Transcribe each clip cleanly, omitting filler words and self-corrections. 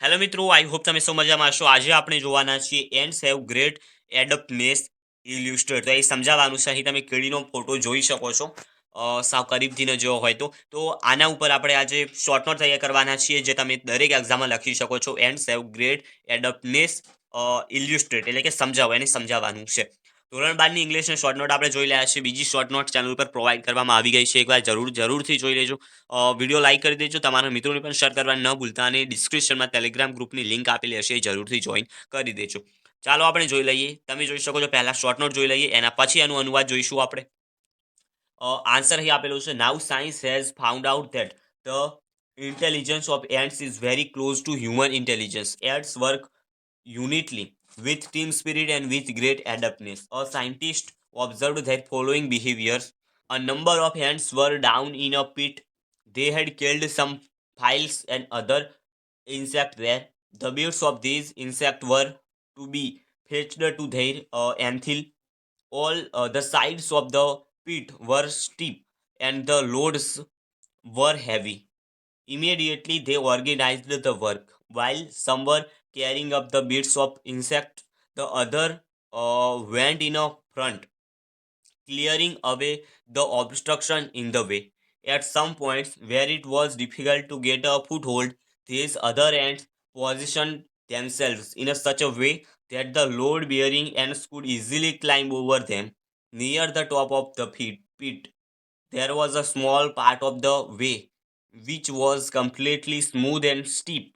Hello મિત્રો, I hope તમે સૌ મજામાં હશો. આજે આપણે જોવાના છીએ એન્ડ્સ હેવ ગ્રેટ એડપ્ટનેસ ઇલ્યુસ્ટ્રેટ. તો એ સમજાવવાનું છે. અહીં તમે કીડીનો ફોટો જોઈ શકો છો, સાવ કરીબથી ન જોવો હોય તો આના ઉપર આપણે આજે શોર્ટ નોટ તૈયાર કરવાના છીએ, જે તમે દરેક એક્ઝામમાં લખી શકો છો. એન્ડ્સ હેવ ગ્રેટ એડપ્ટનેસ ઇલ્યુસ્ટ્રેટ એટલે કે સમજાવો, એને સમજાવવાનું છે. ધોરણ 12ની ઇંગ્લિશની શોર્ટ નોટ આપણે જોઈ રહ્યા છીએ. બીજી શોર્ટ નોટ ચેનલ પર પ્રોવાઈડ કરવામાં આવી ગઈ છે. એકવાર જરૂરથી જોઈ લેજો. વિડીયો લાઇક કરી દેજો, તમારા મિત્રોને પણ શેર કરવાનું ન ભૂલતા, અને ડિસ્ક્રિપ્શનમાં ટેલિગ્રામ ગ્રુપની લિંક આપેલી હશે, એ જરૂરથી જોઈન કરી દેજો. ચાલો આપણે જોઈ લઈએ. તમે જોઈ શકો છો. પહેલા શોર્ટ નોટ જોઈ લઈએ, એના પછી એનું અનુવાદ જોઈશું આપણે. આન્સર અહીં આપેલું છે. Now science has found out that the intelligence of ants is very close to human intelligence. Ants work unitely with team spirit and with great adaptness. A scientist observed their following behaviors. A number of ants were down in a pit. They had killed some files and other insects there. The beaks of these insects were to be fetched to their anthill. All the sides of the pit were steep and the loads were heavy. Immediately they organized the work. While some were carrying up the bits of insect, the other went in a front, clearing away the obstruction in the way. At some points where it was difficult to get a foothold, these other ants positioned themselves in such a way that the load bearing ants could easily climb over them. Near the top of the pit there was a small part of the way which was completely smooth and steep.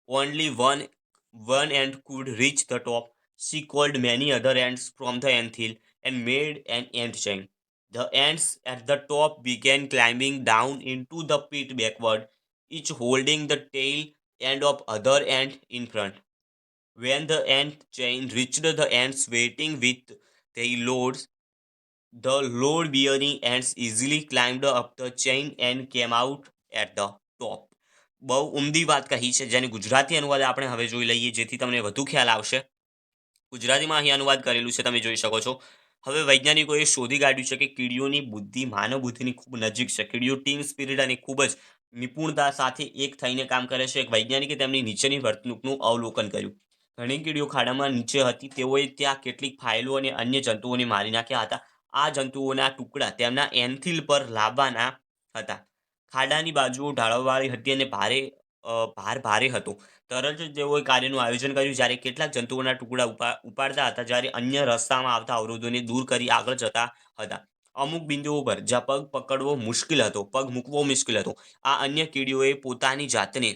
Only one ant could reach the top. She called many other ants from the anthill and made an ant chain. The ants at the top began climbing down into the pit backward, each holding the tail end of other ant in front. When the ant chain reached the ants waiting with their loads, the load bearing ants easily climbed up the chain and came out at the top. બહુ ઉમદી વાત કહી છે, જેને ગુજરાતી અનુવાદ આપણે હવે જોઈ લઈએ, જેથી તમને વધુ ખ્યાલ આવશે. ગુજરાતીમાં અહીં અનુવાદ કરેલું છે, તમે જોઈ શકો છો. હવે વૈજ્ઞાનિકોએ શોધી કાઢ્યું છે કે કીડીઓની બુદ્ધિ માનવ બુદ્ધિની ખૂબ નજીક છે. કીડીઓ ટીમ સ્પિરિટ અને ખૂબ જ નિપુણતા સાથે એક થઈને કામ કરે છે. એક વૈજ્ઞાનિકે તેમની નીચેની વર્તણૂકનું અવલોકન કર્યું. ઘણી કીડીઓ ખાડામાં નીચે હતી. તેઓએ ત્યાં કેટલીક ફાઇલો અને અન્ય જંતુઓને મારી નાખ્યા હતા. આ જંતુઓના ટુકડા તેમના એન્થિલ પર લાવવાના હતા. ખાડાની બાજુઓ ઢાળવાળી હતી અને ભાર ભારે હતો. તરત જ તેઓએ કાર્યનું આયોજન કર્યું. જ્યારે કેટલાક જંતુઓના ટુકડા ઉપાડતા હતા, જ્યારે અન્ય રસ્તામાં આવતા અવરોધોને દૂર કરી આગળ જતા હતા. અમુક બિંદુઓ પર જ્યાં પગ પકડવો મુશ્કેલ હતો, પગ મૂકવો મુશ્કેલ હતો, આ અન્ય કીડીઓએ પોતાની જાતને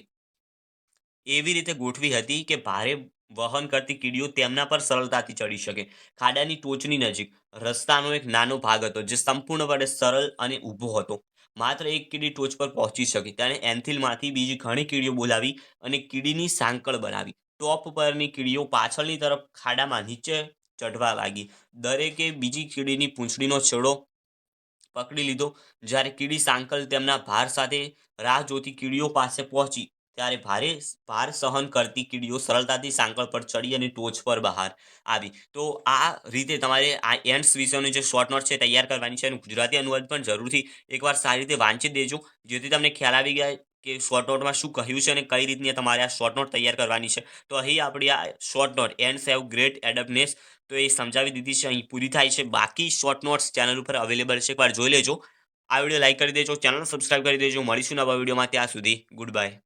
એવી રીતે ગોઠવી હતી કે ભારે વહન કરતી કીડીઓ તેમના પર સરળતાથી ચડી શકે. ખાડાની ટોચની નજીક રસ્તાનો એક નાનો ભાગ હતો, જે સંપૂર્ણપણે સરળ અને ઊભો હતો. માત્ર એક કીડી ટોચ પર પહોંચી શકી. તેણે એન્થિલમાંથી બીજી ઘણી કીડીઓ બોલાવી અને કીડીની સાંકળ બનાવી. ટોપ પરની કીડીઓ પાછળની તરફ ખાડામાં નીચે ચઢવા લાગી. દરેકે બીજી કીડીની પૂંછડીનો છેડો પકડી લીધો. જ્યારે કીડી સાંકળ તેમના ભાર સાથે રાહ જોતી કીડીઓ પાસે પહોંચી, ત્યારે ભાર સહન કરતી કીડીઓ સરળતાથી સાંકળ પર ચડી અને ટોચ પર બહાર આવી. તો આ રીતે તમારે આ એન્ડ્સ વિશેની જે શોર્ટ નોટ છે તૈયાર કરવાની છે, અને ગુજરાતી અનુવાદ પણ જરૂરથી એકવાર સારી રીતે વાંચી દેજો, જેથી તમને ખ્યાલ આવી જાય કે શોર્ટ નોટમાં શું કહ્યું છે અને કઈ રીતની તમારે આ શોર્ટ નોટ તૈયાર કરવાની છે. તો અહીં આપણી આ short note ends have great adeptness તો એ સમજાવી દીધી છે, અહીં પૂરી થાય છે. બાકી શોર્ટ નોટ્સ ચેનલ ઉપર અવેલેબલ છે, એકવાર જોઈ લેજો. આ વિડીયો લાઈક કરી દેજો, ચેનલ સબસ્ક્રાઇબ કરી દેજો. મળીશું નવા વિડીયોમાં. ત્યાં સુધી ગુડ બાય.